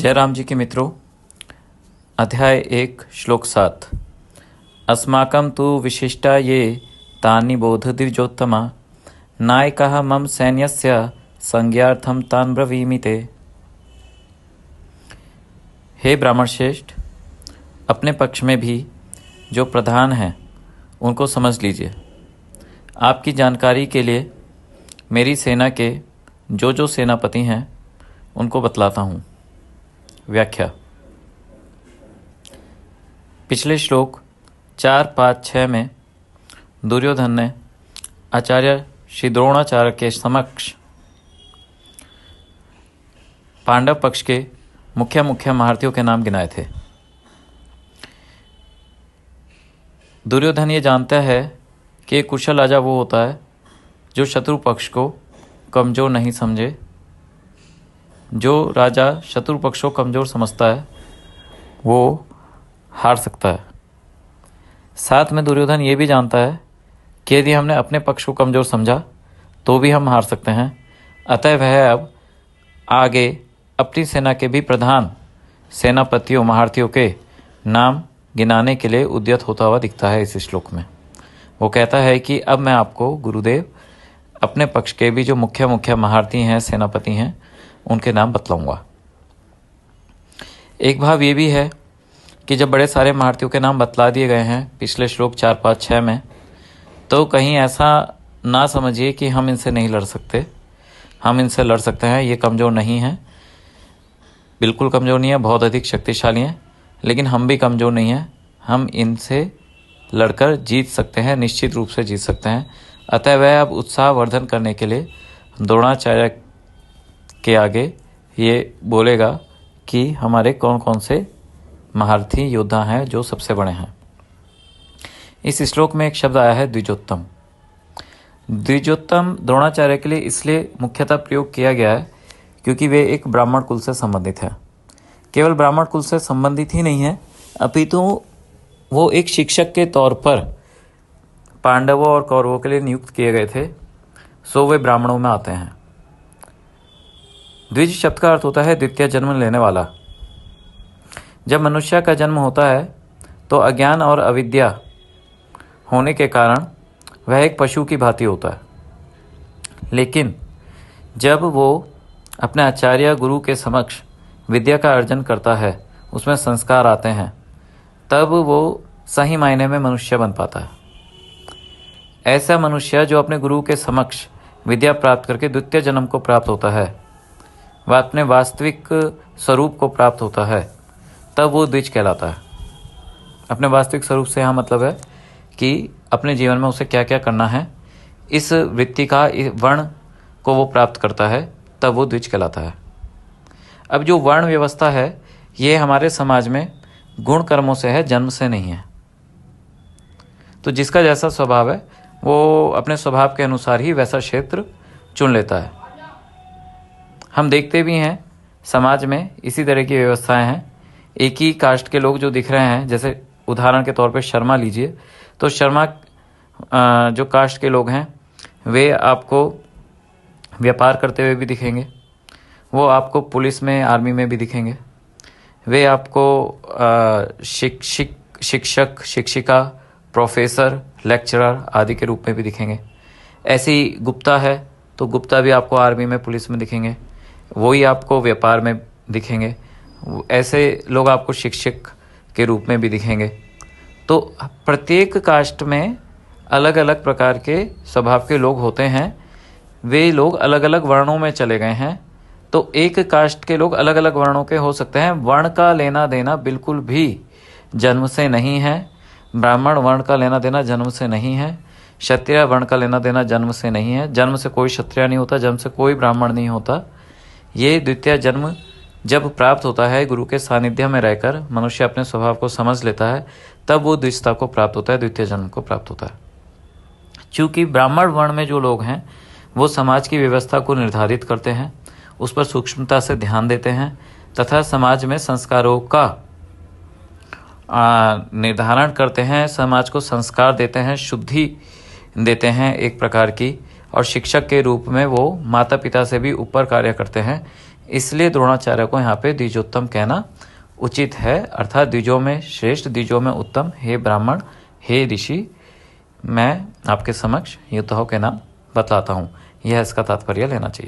जय राम जी के मित्रों, अध्याय 1 श्लोक 7। अस्माकं तु विशिष्टा ये तानि बोध द्विजोत्तमा नायकः मम सैन्यस्य संज्ञार्थम तान् ब्रवीमि ते। हे ब्राह्मण श्रेष्ठ, अपने पक्ष में भी जो प्रधान हैं उनको समझ लीजिए। आपकी जानकारी के लिए मेरी सेना के जो सेनापति हैं उनको बतलाता हूँ। व्याख्या। पिछले श्लोक 4, 5, 6 में दुर्योधन ने आचार्य श्री द्रोणाचार्य के समक्ष पांडव पक्ष के मुख्य महारथियों के नाम गिनाए थे। दुर्योधन ये जानता है कि कुशल राजा वो होता है जो शत्रु पक्ष को कमज़ोर नहीं समझे। जो राजा शत्रु पक्ष को कमज़ोर समझता है वो हार सकता है। साथ में दुर्योधन ये भी जानता है कि यदि हमने अपने पक्ष को कमज़ोर समझा तो भी हम हार सकते हैं। अतः वह अब आगे अपनी सेना के भी प्रधान सेनापतियों महारथियों के नाम गिनाने के लिए उद्यत होता हुआ दिखता है। इस श्लोक में वो कहता है कि अब मैं आपको गुरुदेव अपने पक्ष के भी जो मुख्य महारथी हैं, सेनापति हैं, उनके नाम बतलाऊंगा। एक भाव ये भी है कि जब बड़े सारे महारथियों के नाम बतला दिए गए हैं पिछले श्लोक 4, 5, 6 में, तो कहीं ऐसा ना समझिए कि हम इनसे नहीं लड़ सकते। हम इनसे लड़ सकते हैं, ये कमज़ोर नहीं हैं, बिल्कुल कमज़ोर नहीं है, बहुत अधिक शक्तिशाली हैं, लेकिन हम भी कमज़ोर नहीं हैं। हम इनसे लड़कर जीत सकते हैं, निश्चित रूप से जीत सकते हैं। अतः वह अब उत्साहवर्धन करने के लिए द्रोणाचार्य के आगे ये बोलेगा कि हमारे कौन कौन से महारथी योद्धा हैं जो सबसे बड़े हैं। इस श्लोक में एक शब्द आया है द्विजोत्तम। द्विजोत्तम द्रोणाचार्य के लिए इसलिए मुख्यतः प्रयोग किया गया है क्योंकि वे एक ब्राह्मण कुल से संबंधित है। केवल ब्राह्मण कुल से संबंधित ही नहीं है, अपितु वो एक शिक्षक के तौर पर पांडवों और कौरवों के लिए नियुक्त किए गए थे, सो वे ब्राह्मणों में आते हैं। द्विज शब्द का अर्थ होता है द्वितीय जन्म लेने वाला। जब मनुष्य का जन्म होता है तो अज्ञान और अविद्या होने के कारण वह एक पशु की भांति होता है, लेकिन जब वो अपने आचार्य गुरु के समक्ष विद्या का अर्जन करता है, उसमें संस्कार आते हैं, तब वो सही मायने में मनुष्य बन पाता है। ऐसा मनुष्य जो अपने गुरु के समक्ष विद्या प्राप्त करके द्वितीय जन्म को प्राप्त होता है, वह अपने वास्तविक स्वरूप को प्राप्त होता है, तब वो द्विज कहलाता है। अपने वास्तविक स्वरूप से यहाँ मतलब है कि अपने जीवन में उसे क्या क्या करना है, इस वृत्ति का वर्ण को वो प्राप्त करता है, तब वो द्विज कहलाता है। अब जो वर्ण व्यवस्था है ये हमारे समाज में गुण कर्मों से है, जन्म से नहीं है। तो जिसका जैसा स्वभाव है वो अपने स्वभाव के अनुसार ही वैसा क्षेत्र चुन लेता है। हम देखते भी हैं समाज में इसी तरह की व्यवस्थाएं हैं। एक ही कास्ट के लोग जो दिख रहे हैं, जैसे उदाहरण के तौर पे शर्मा लीजिए, तो शर्मा जो कास्ट के लोग हैं वे आपको व्यापार करते हुए भी दिखेंगे, वो आपको पुलिस में, आर्मी में भी दिखेंगे, वे आपको शिक्षक, शिक्षिका, प्रोफेसर, लेक्चरर आदि के रूप में भी दिखेंगे। ऐसी गुप्ता है तो गुप्ता भी आपको आर्मी में, पुलिस में दिखेंगे, वही आपको व्यापार में दिखेंगे। ऐसे लोग आपको शिक्षक के रूप में भी दिखेंगे। तो प्रत्येक कास्ट में अलग अलग प्रकार के स्वभाव के लोग होते हैं। वे लोग अलग अलग वर्णों में चले गए हैं। तो एक कास्ट के लोग अलग अलग वर्णों के हो सकते हैं। वर्ण का लेना देना बिल्कुल भी जन्म से नहीं है। ब्राह्मण वर्ण का लेना देना जन्म से नहीं है। क्षत्रिय वर्ण का लेना देना जन्म से नहीं है। जन्म से कोई क्षत्रिय नहीं होता, जन्म से कोई ब्राह्मण नहीं होता। ये द्वितीय जन्म जब प्राप्त होता है, गुरु के सानिध्य में रहकर मनुष्य अपने स्वभाव को समझ लेता है, तब वो द्विजता को प्राप्त होता है, द्वितीय जन्म को प्राप्त होता है। चूँकि ब्राह्मण वर्ण में जो लोग हैं वो समाज की व्यवस्था को निर्धारित करते हैं, उस पर सूक्ष्मता से ध्यान देते हैं तथा समाज में संस्कारों का निर्धारण करते हैं, समाज को संस्कार देते हैं, शुद्धि देते हैं एक प्रकार की, और शिक्षक के रूप में वो माता पिता से भी ऊपर कार्य करते हैं। इसलिए द्रोणाचार्य को यहाँ पे द्विजोत्तम कहना उचित है, अर्थात द्विजों में श्रेष्ठ, द्विजों में उत्तम। हे ब्राह्मण, हे ऋषि, मैं आपके समक्ष योद्धाओं के नाम बतलाता हूँ। यह इसका तात्पर्य लेना चाहिए।